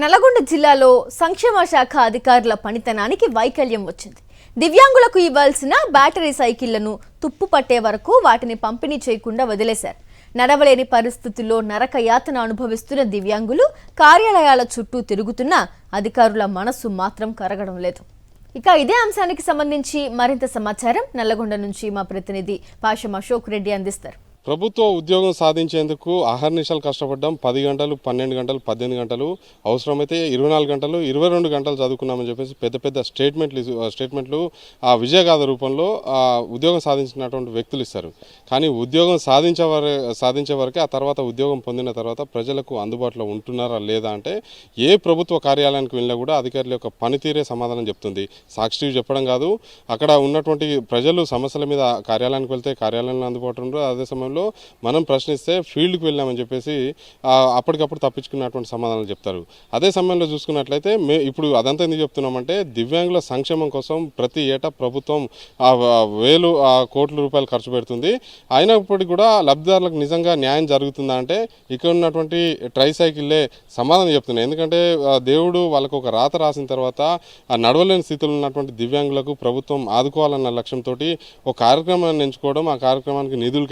నల్లగొండ జిల్లాలో సంక్షేమ శాఖ అధికారుల పనితనానికి వైకల్యం వచ్చింది. దివ్యాంగులకు ఇవ్వాల్సిన బ్యాటరీ సైకిళ్లను తుప్పు పట్టే వరకు వాటిని పంపిణీ చేయకుండా వదిలేశారు. నడవలేని పరిస్థితుల్లో నరక యాతన అనుభవిస్తున్న దివ్యాంగులు కార్యాలయాల చుట్టూ తిరుగుతున్నా అధికారుల మనసు మాత్రం కరగడం లేదు. ఇక ఇదే అంశానికి సంబంధించి మరింత సమాచారం నల్లగొండ నుంచి మా ప్రతినిధి పాషం అశోక్ రెడ్డి అందిస్తారు. ప్రభుత్వ ఉద్యోగం సాధించేందుకు అహర్నిశలు కష్టపడ్డాం. 10 గంటలు, 12 గంటలు, 18 గంటలు, అవసరమైతే 24 గంటలు, 22 గంటలు చదువుకున్నామని చెప్పేసి పెద్ద పెద్ద స్టేట్మెంట్లు ఆ విజయగాథ రూపంలో ఉద్యోగం సాధించినటువంటి వ్యక్తులు ఇస్తారు. కానీ ఉద్యోగం సాధించే వరకే, ఆ తర్వాత ఉద్యోగం పొందిన తర్వాత ప్రజలకు అందుబాటులో ఉంటున్నారా లేదా అంటే ఏ ప్రభుత్వ కార్యాలయానికి వెళ్ళినా కూడా అధికారుల యొక్క పనితీరే సమాధానం చెప్తుంది. సాక్షి చెప్పడం కాదు, అక్కడ ఉన్నటువంటి ప్రజలు సమస్యల మీద కార్యాలయానికి వెళ్తే కార్యాలయంలో అందుబాటులో ఉండరు. అదే సమయంలో మనం ప్రశ్నిస్తే ఫీల్డ్కి వెళ్ళామని చెప్పేసి అప్పటికప్పుడు తప్పించుకున్నటువంటి సమాధానాలు చెప్తారు. అదే సమయంలో చూసుకున్నట్లయితే ఇప్పుడు అదంతా ఎందుకు చెప్తున్నామంటే దివ్యాంగుల సంక్షేమం కోసం ప్రతి ఏటా ప్రభుత్వం వేలు కోట్ల రూపాయలు ఖర్చు పెడుతుంది. అయినప్పటికీ కూడా లబ్ధిదారులకు నిజంగా న్యాయం జరుగుతుందా అంటే ఇక్కడ ఉన్నటువంటి ట్రైసైకిల్లే సమాధానం చెప్తున్నాయి. ఎందుకంటే దేవుడు వాళ్ళకు ఒక రాత రాసిన తర్వాత ఆ నడవలేని స్థితిలో ఉన్నటువంటి దివ్యాంగులకు ప్రభుత్వం ఆదుకోవాలన్న లక్ష్యంతో ఒక కార్యక్రమాన్ని ఎంచుకోవడం, ఆ కార్యక్రమానికి నిధులు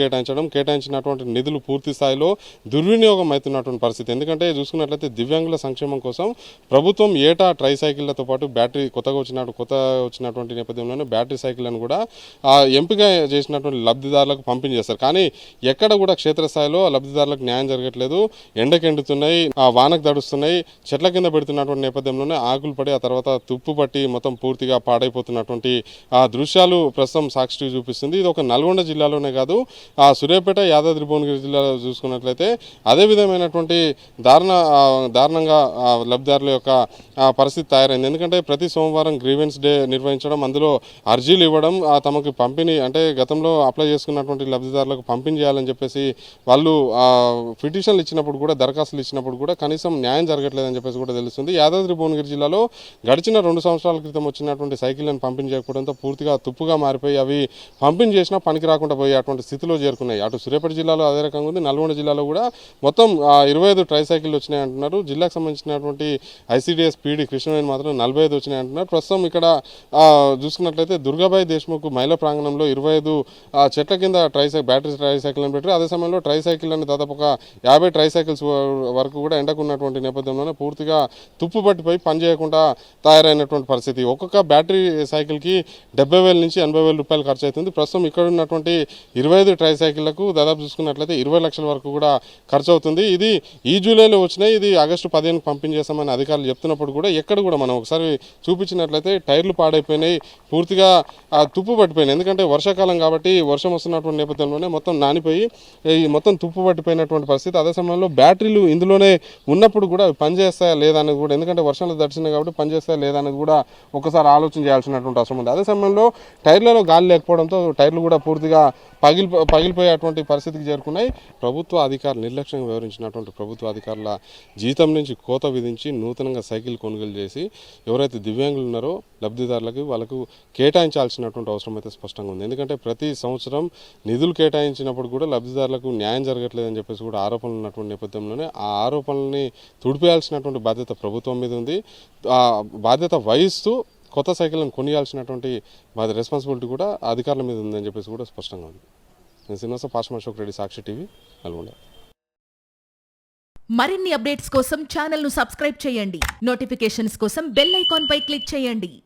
కేటాయించినటువంటి నిధులు పూర్తి స్థాయిలో దుర్వినియోగం అవుతున్నటువంటి పరిస్థితి. ఎందుకంటే చూసుకున్నట్లయితే దివ్యాంగుల సంక్షేమం కోసం ప్రభుత్వం ఏటా ట్రైసైకిళ్లతో పాటు బ్యాటరీ కొత్తగా వచ్చినటువంటి నేపథ్యంలోనే బ్యాటరీ సైకిళ్లను కూడా ఎంపిక చేసినటువంటి లబ్ధిదారులకు పంపిణీ చేస్తారు. కానీ ఎక్కడ కూడా క్షేత్రస్థాయిలో లబ్ధిదారులకు న్యాయం జరగట్లేదు. ఎండకెండుతున్నాయి, వానకు దడుస్తున్నాయి, చెట్ల కింద పెడుతున్నటువంటి నేపథ్యంలోనే ఆకులు పడి ఆ తర్వాత తుప్పు పట్టి మొత్తం పూర్తిగా పాడైపోతున్నటువంటి దృశ్యాలు ప్రస్తుతం సాక్షి చూపిస్తుంది. ఇది ఒక నల్గొండ జిల్లాలోనే కాదు, సూర్యాపేట, యాదాద్రి భువనగిరి జిల్లాలో చూసుకున్నట్లయితే అదే విధమైనటువంటి దారుణంగా లబ్ధిదారుల యొక్క పరిస్థితి తయారైంది. ఎందుకంటే ప్రతి సోమవారం గ్రీవెన్స్ డే నిర్వహించడం, అందులో అర్జీలు ఇవ్వడం, తమకు పంపిణీ అంటే గతంలో అప్లై చేసుకున్నటువంటి లబ్ధిదారులకు పంపిణీ చేయాలని చెప్పేసి వాళ్ళు పిటిషన్లు ఇచ్చినప్పుడు కూడా, దరఖాస్తులు ఇచ్చినప్పుడు కూడా కనీసం న్యాయం జరగట్లేదని చెప్పేసి కూడా తెలుస్తుంది. యాదాద్రి భువనగిరి జిల్లాలో గడిచిన 2 సంవత్సరాల క్రితం వచ్చినటువంటి సైకిళ్లను పంపిణీ చేయకపోవడంతో పూర్తిగా తుప్పుగా మారిపోయి అవి పంపిణీ చేసినా పనికి రాకుండా పోయేటువంటి స్థితిలో చేరుకున్నాయి. అటు సూర్యాపేట జిల్లాలో అదే రకంగా ఉంది. నల్గొండ జిల్లాలో కూడా మొత్తం 25 ట్రైసైకిళ్ళు వచ్చినాయి అంటున్నారు. జిల్లాకు సంబంధించినటువంటి ఐసీడీఎస్ పీడీ కృష్ణవేణి మాత్రం 45 వచ్చినాయి అంటున్నారు. ప్రస్తుతం ఇక్కడ చూసుకున్నట్లయితే దుర్గాబాయి దేశ్ముఖ్ మహిళా ప్రాంగణంలో 25 చెట్ల కింద బ్యాటరీ ట్రైసైకిళ్లను పెట్టారు. అదే సమయంలో ట్రైసైకిళ్లను దాదాపు ఒక 50 ట్రైసైకిల్స్ వరకు కూడా ఎండకున్నటువంటి నేపథ్యంలోనే పూర్తిగా తుప్పు పట్టిపోయి పనిచేయకుండా తయారైనటువంటి పరిస్థితి. ఒక్కొక్క బ్యాటరీ సైకిల్కి 70,000 నుంచి 80,000 రూపాయలు ఖర్చు అవుతుంది. ప్రస్తుతం ఇక్కడ ఉన్నటువంటి 25 ట్రైసైకిళ్లకు దాదాపు చూసుకున్నట్లయితే 20 లక్షల వరకు కూడా ఖర్చు అవుతుంది. ఇది ఈ జూలైలో వచ్చినాయి, ఇది ఆగస్టు 15కి పంపిణీ చేస్తామని అధికారులు చెప్తున్నప్పుడు కూడా ఎక్కడ కూడా మనం ఒకసారి చూపించినట్లయితే టైర్లు పాడైపోయినాయి, పూర్తిగా తుప్పు పట్టిపోయినాయి. ఎందుకంటే వర్షాకాలం కాబట్టి వర్షం వస్తున్నటువంటి నేపథ్యంలోనే మొత్తం నానిపోయి మొత్తం తుప్పు పట్టిపోయినటువంటి పరిస్థితి. అదే సమయంలో బ్యాటరీలు ఇందులోనే ఉన్నప్పుడు కూడా పనిచేస్తాయా లేదా అనేది కూడా, ఎందుకంటే వర్షాలు దడిచినాయి కాబట్టి పనిచేస్తాయా లేదా అనేది కూడా ఒకసారి ఆలోచన చేయాల్సినటువంటి అవసరం ఉంది. అదే సమయంలో టైర్లలో గాలి లేకపోవడంతో టైర్లు కూడా పూర్తిగా పగిలిపోయేటువంటి పరిస్థితికి చేరుకున్నాయి. ప్రభుత్వ అధికారులు నిర్లక్ష్యంగా వ్యవహరించినటువంటి ప్రభుత్వ అధికారుల జీతం నుంచి కోత విధించి నూతనంగా సైకిల్ కొనుగోలు చేసి ఎవరైతే దివ్యాంగులు ఉన్నారో లబ్ధిదారులకు వాళ్ళకు కేటాయించాల్సినటువంటి అవసరం అయితే స్పష్టంగా ఉంది. ఎందుకంటే ప్రతి సంవత్సరం నిధులు కేటాయించినప్పుడు కూడా లబ్ధిదారులకు న్యాయం జరగట్లేదని చెప్పేసి కూడా ఆరోపణలు ఉన్నటువంటి నేపథ్యంలోనే ఆ ఆరోపణల్ని తుడిపేయాల్సినటువంటి బాధ్యత ప్రభుత్వం మీద ఉంది. ఆ బాధ్యత వహిస్తూ కొత్త సైకిల్ని కొనియాల్సినటువంటి రెస్పాన్సిబిలిటీ కూడా అధికారుల మీద ఉందని చెప్పేసి కూడా స్పష్టంగా ఉంది. నేను శ్రీనివాస, పాషం అశోక్ రెడ్డి, సాక్షి టీవీ, నల్గొండ. మరిన్ని అప్డేట్స్ కోసం ఛానల్ను సబ్స్క్రైబ్ చేయండి. నోటిఫికేషన్స్ కోసం బెల్ ఐకాన్ పై క్లిక్ చేయండి.